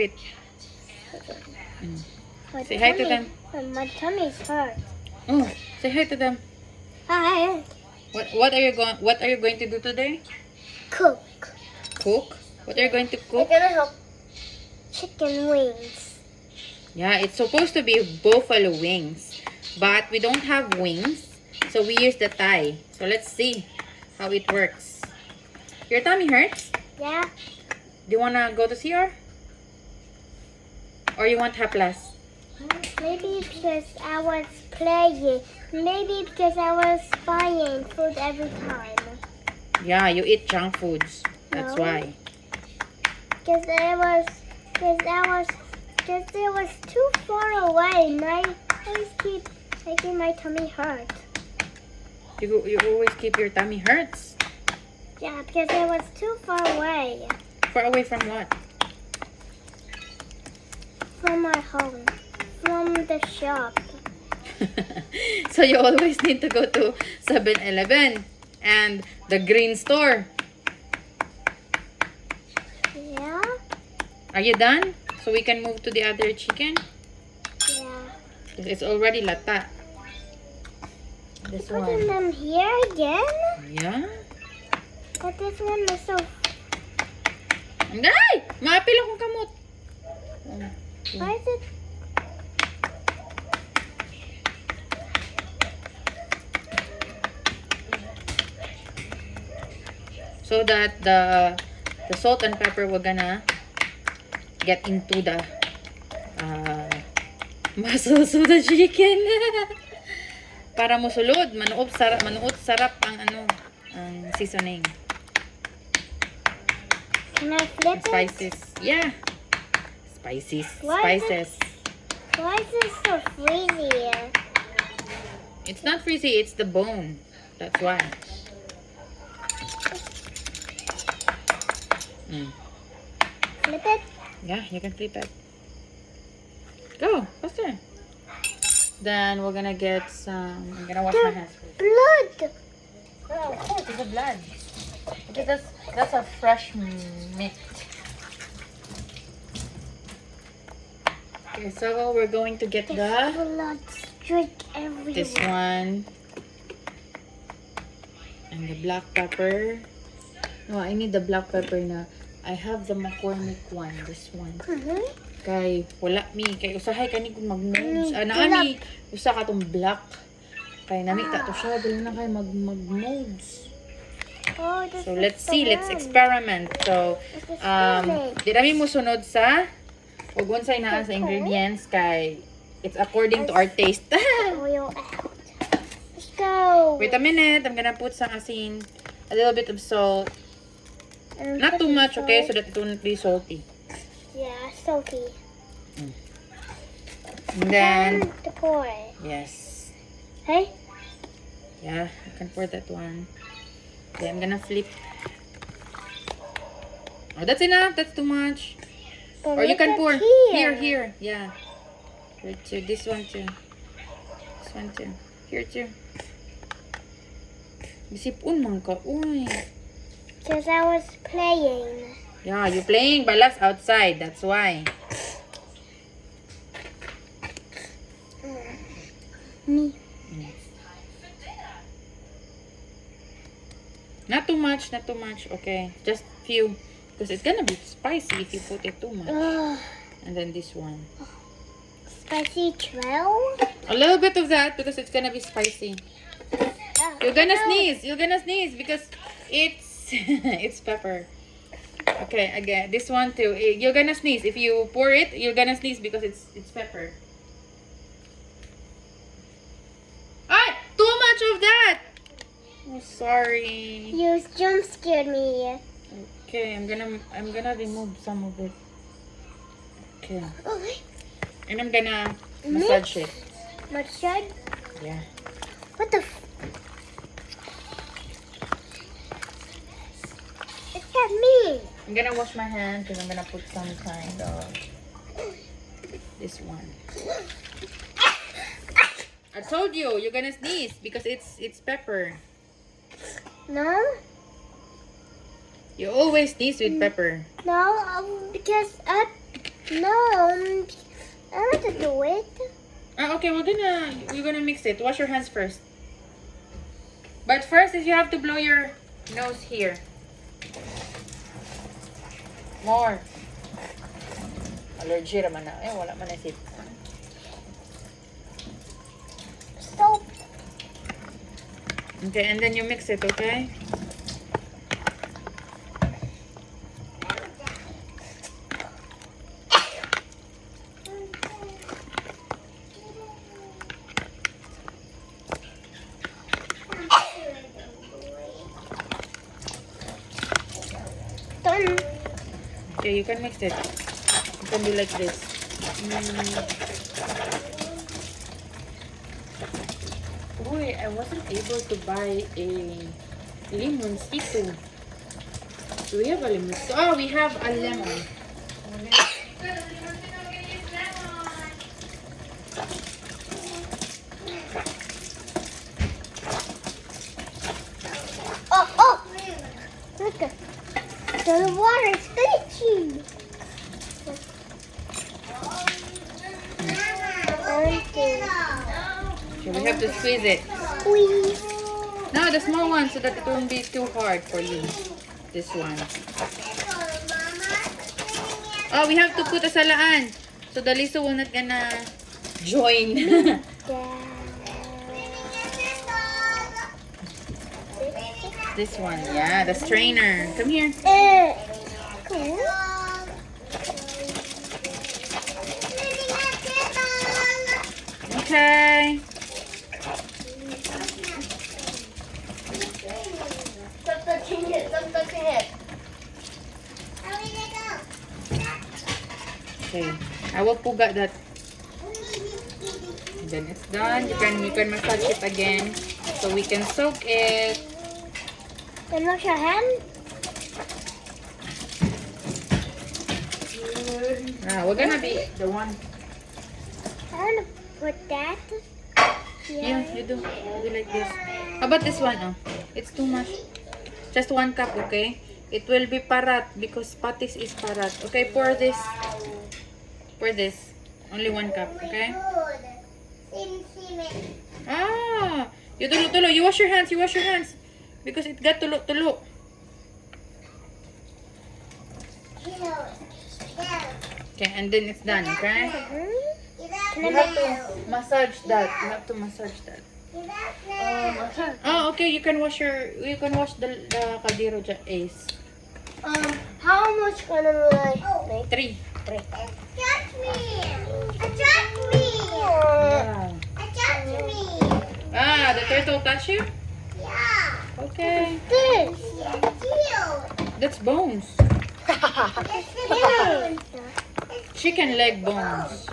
Repeat. Say hi to them. My tummy's hurt. Oh, say hi to them. Hi. What are you going to do today? Cook. Cook? What are you going to I'm cook? gonna help chicken wings. Yeah, it's supposed to be buffalo wings, but we don't have wings, so we use the thigh. So let's see how it works. Your tummy hurts? Yeah. Do you wanna go to CR? Or you want haplas? Maybe because I was playing. Maybe because I was buying food every time. Yeah, you eat junk foods. That's No. why. Because it was too far away. I always keep making my tummy hurt. You always keep your tummy hurts. Yeah, because it was too far away Far away from what? from my home, from the shop. So you always need to go to 7-Eleven and the green store. Yeah? Are you done? So we can move to the other chicken? Yeah. It's already lata. This Putting one. them here again? Yeah. But this one is so... Ay! Maapil akong kamot. Why is it... So that the salt and pepper we're gonna get into the muscles of the chicken. Para musulod, manuot sarap ang ang seasoning. Can I flip it? Spices. Yeah. Spices. Why is Spices. Why is this so freezy? It's not frizzy, it's the bone. That's why. Flip it? Yeah, you can flip it. Go, faster. Then we're gonna get some. I'm gonna wash my hands first. Blood! Oh, of course, it's the blood. Because that's a fresh meat. Okay, so we're going to get the Blood streak everywhere. this one and the black pepper. No, I need the black pepper na. I have the McCormick one, this one. Kay wala mi kay usahay kani kung mag-modes. Naani usa ka tong black. Kay namita to siya dili na kay mag-modes. Oh, this So is let's the see, let's one. experiment. So This is spinach. di na mi musunod sa ug unsay naa sa ingredients kay it's according to our taste. Oil out. Let's go. Wait a minute, I'm gonna put some asin, a little bit of salt. And Not put too the much, okay, so salt. that it won't be salty. Yeah, salty. And then To pour. yes. Hey? Yeah, you can pour that one. Okay, I'm gonna flip. Oh, that's enough. That's too much. But Or you look can at pour here. here. Yeah. Here too. This one too. This one too. Here too. Bisipun man ka. Uy. Because I was playing. Yeah, you playing balas outside. That's why. Me. Not too much. Not too much. Okay. Just few. Because it's gonna be spicy if you put it too much. And then this one. Spicy trail? A little bit of that because it's gonna be spicy. You're gonna sneeze. You're gonna sneeze because it's it's pepper. Okay, again, this one too. You're gonna sneeze if you pour it. You're gonna sneeze because it's pepper. Ah, too much of that. Oh, sorry. You jump scared me. Okay, I'm gonna remove some of it. Okay, and I'm gonna massage it. Massage? Yeah. What the It's got me. I'm gonna wash my hands and I'm gonna put some kind of this one. I told you, you're gonna sneeze because it's pepper. No? You always sneeze with pepper. No, because No, I want to do it. Okay, we're gonna mix it. Wash your hands first. But first is you have to blow your nose here. More. Allergy naman na. Wala man na sip. Soap. Okay, and then you mix it, okay? Done. Okay, you can mix it. You can do like this. Uy, I wasn't able to buy a limoncito. Do we have a limoncito? Oh, we have a lemon. Oh! Look at the water is glitchy. Okay, we have to squeeze it. Squeeze. No, the small one so that it won't be too hard for you. This one. Oh, we have to put a salaan. So the Lisa will not gonna join. This one, yeah, the strainer. Come here. Okay. Stop touching it. Stop touching it. Okay. I will puga that. Then it's done. You can massage it again so we can soak it. Then wash your hand. We're gonna be the one. I want to put that. Yeah, you do. You do like this. How about this one? Oh, it's too much. Just 1 cup, okay? It will be parat because patis is parat. Okay, pour this. Pour this. Only 1 cup, okay? Ah! You tulo-tulo. You wash your hands. You wash your hands. Because it got tulo-tulo. Okay, and then it's done, okay? You have to massage that. You have to massage that. Oh, okay. You can wash the kaldero dyan, Ace. How much can I make? 3. Touch me! Touch me! Yeah. Touch me! Ah, the turtle touch you? Yeah! Okay. This! That's bones. This! Chicken leg bones.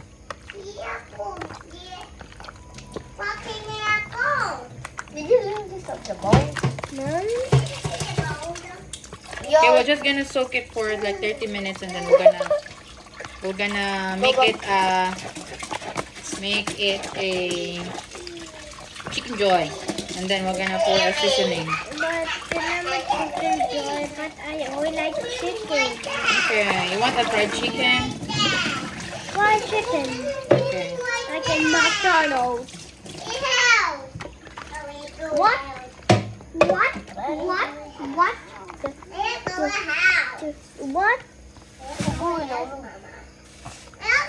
Did you leave this up the bone? No. Okay, we're just gonna soak it for like 30 minutes and then we're gonna make it a chicken joy. And then we're gonna pour a seasoning. But remember chicken joy, but I only like chicken. Okay, you want a fried chicken? Fried chicken. Okay. Like in McDonald's. What? What? What? What? What?